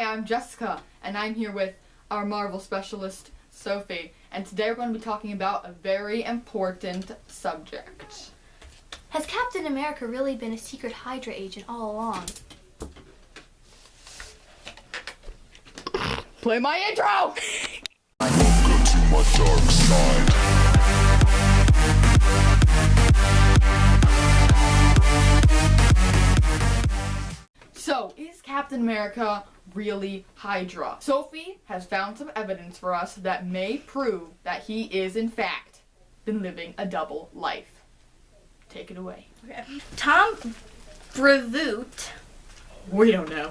I'm Jessica, and I'm here with our Marvel specialist, Sophie, and today we're going to be talking about a very important subject. Has Captain America really been a secret Hydra agent all along? Play my intro! So, is Captain America really Hydra? Sophie has found some evidence for us that may prove that he is, in fact, been living a double life. Take it away. Okay. Tom Brevoort, We don't know.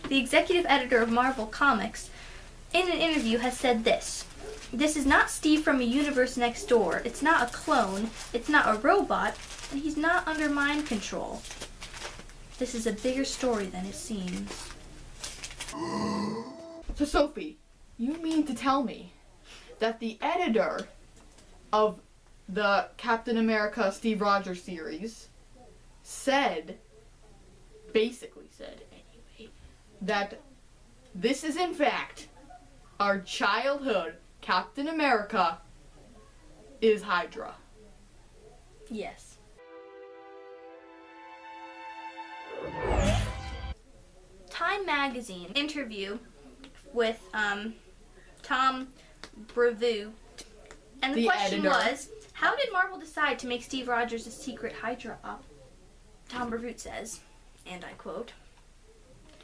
the executive editor of Marvel Comics, in an interview has said this. This is not Steve from a universe next door. It's not a clone. It's not a robot. And he's not under mind control. This is a bigger story than it seems. So Sophie, you mean to tell me that the editor of the Captain America Steve Rogers series basically said anyway, that this is in fact our childhood Captain America is Hydra? Yes. Time magazine interview with Tom Brevoort, and the question editor was, how did Marvel decide to make Steve Rogers a secret Hydra up? Tom Brevoort says, and I quote,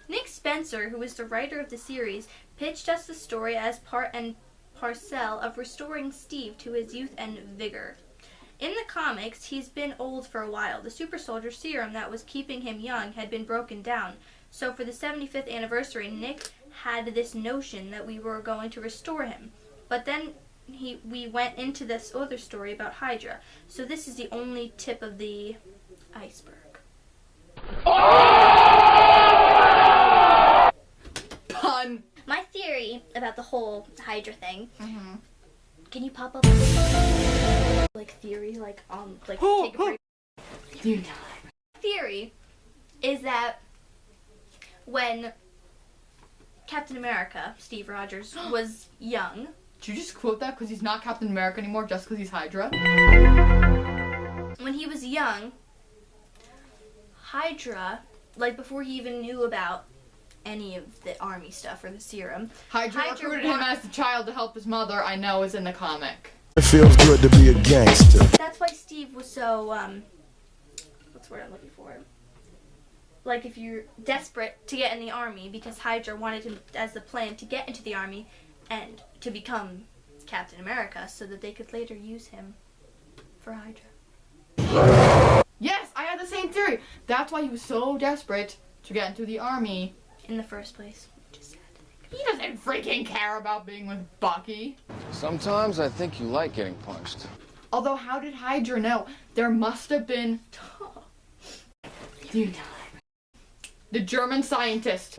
Nick Spencer, who is the writer of the series, pitched us the story as part and parcel of restoring Steve to his youth and vigor. In the comics, he's been old for a while. The super soldier serum that was keeping him young had been broken down. So for the 75th anniversary, Nick had this notion that we were going to restore him. But then we went into this other story about Hydra. So this is the only tip of the iceberg. Pun. My theory about the whole Hydra thing. Mm-hmm. Can you pop up like theory, like take a break? Do not. Theory is that when Captain America, Steve Rogers, was young. Did you just quote that because he's not Captain America anymore just because he's Hydra? When he was young, Hydra, like before he even knew about any of the army stuff or the serum, Hydra recruited him as a child to help his mother, I know is in the comic. It feels good to be a gangster. That's why Steve was so, what's the word I'm looking for? Like if you're desperate to get in the army because Hydra wanted him as the plan to get into the army and to become Captain America so that they could later use him for Hydra. Yes, I had the same theory. That's why he was so desperate to get into the army. In the first place. Which is sad to think. He doesn't freaking care about being with Bucky. Sometimes I think you like getting punched. Although, how did Hydra know? There must have been... Do not. The German scientist.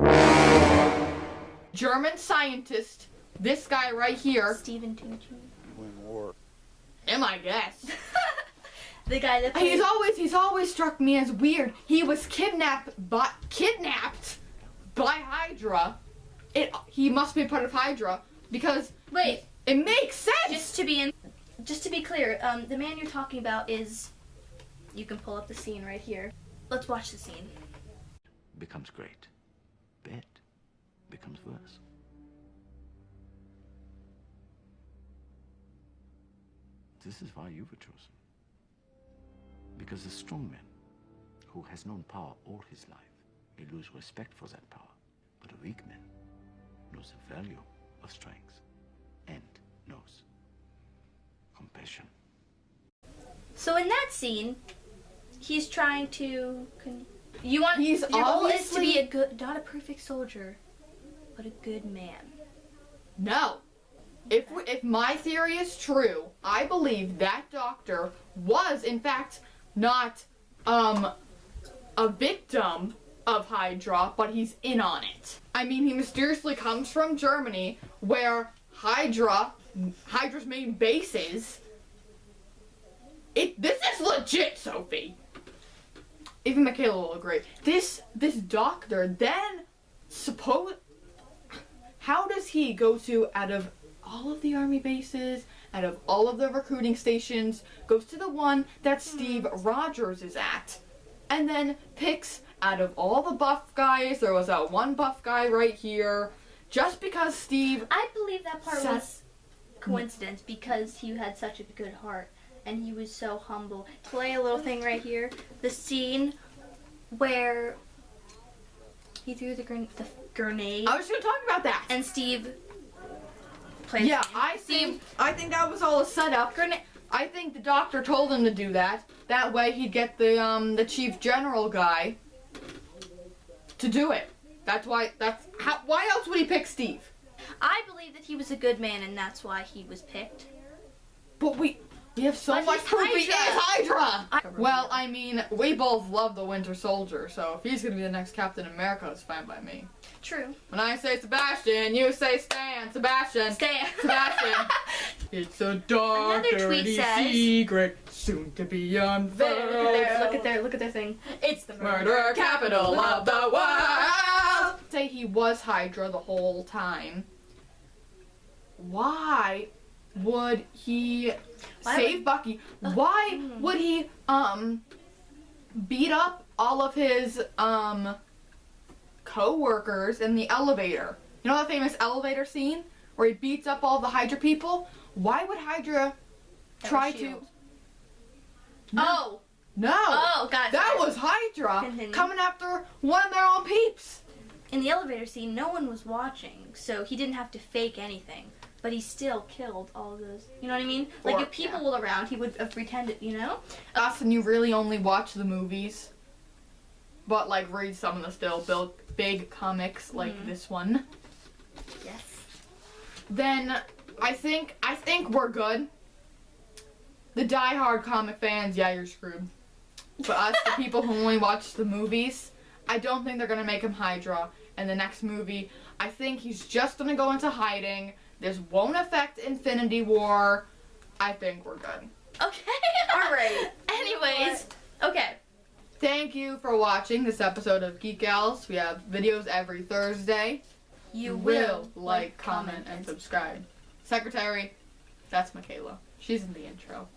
This guy right here. Stephen Tucci. Him, I guess. The guy that He's always struck me as weird. He was kidnapped by Hydra. He must be part of Hydra because Wait. it makes sense. Just to be clear, the man you're talking about is. You can pull up the scene right here. Let's watch the scene. Becomes great. Bad becomes worse. This is why you were chosen. Because a strong man who has known power all his life may lose respect for that power, but a weak man knows the value of strength and knows compassion. So in that scene, he's trying to. Your goal is to be a good, not a perfect soldier, but a good man. No. If my theory is true, I believe that doctor was, in fact, not a victim of Hydra, but he's in on it. I mean, he mysteriously comes from Germany, where Hydra's main base is. This is legit, Sophie. Even Michaela will agree. This doctor then how does he go to, out of all of the army bases, out of all of the recruiting stations, goes to the one that Steve Rogers is at, and then picks out of all the buff guys, there was that one buff guy right here, just because Steve... I believe that part Sa- was coincidence because he had such a good heart and he was so humble. Play a little thing right here. The scene where he threw the grenade I was going to talk about that. and Steve played Yeah, the scene. I think that was all a setup. I think the doctor told him to do that. That way he'd get the chief general guy to do it. Why else would he pick Steve? I believe that he was a good man and that's why he was picked. But we have so But much he's proof he is Hydra. Hydra! Well, I mean, we both love the Winter Soldier, so if he's gonna be the next Captain America, it's fine by me. True. When I say Sebastian, you say Stan. Sebastian. Stan. Sebastian. It's a dark, Another tweet dirty says- secret, soon to be unfurled. Look at their thing. It's the Murder capital of the world! Say he was Hydra the whole time. Why would he save Bucky? Why would he beat up all of his co-workers in the elevator? You know that famous elevator scene where he beats up all the Hydra people? Why would Hydra try to... Shield. No. Oh. No! Oh, God. That was Hydra Continue. coming after one of their own peeps. In the elevator scene, no one was watching, so he didn't have to fake anything. But he still killed all of those. You know what I mean? Like, Or- if people were around, he would have pretended, you know? Austin, you really only watch the movies, but like read some of the still big comics like this one. Yes. Then I think we're good. The die-hard comic fans, yeah, you're screwed. But us, the people who only watch the movies, I don't think they're gonna make him Hydra in the next movie. I think he's just gonna go into hiding. This won't affect Infinity War. I think we're good. Okay. All right. Anyways. Okay. Thank you for watching this episode of Geek Gals. We have videos every Thursday. You will like, comment, and subscribe. Secretary, that's Michaela. She's in the intro.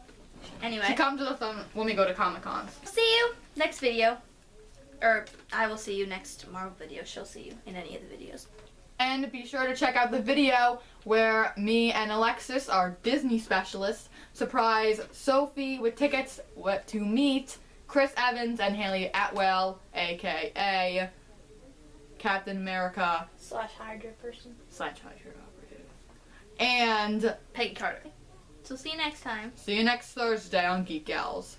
Anyway. She comes with us when we go to Comic Cons. See you next video. Or I will see you next Marvel video. She'll see you in any of the videos. And be sure to check out the video where me and Alexis, our Disney specialist, surprise Sophie with tickets to meet Chris Evans and Haley Atwell, aka Captain America / Hydra person. / Hydra operative. And Peggy Carter. So see you next time. see you next Thursday on Geek Gals.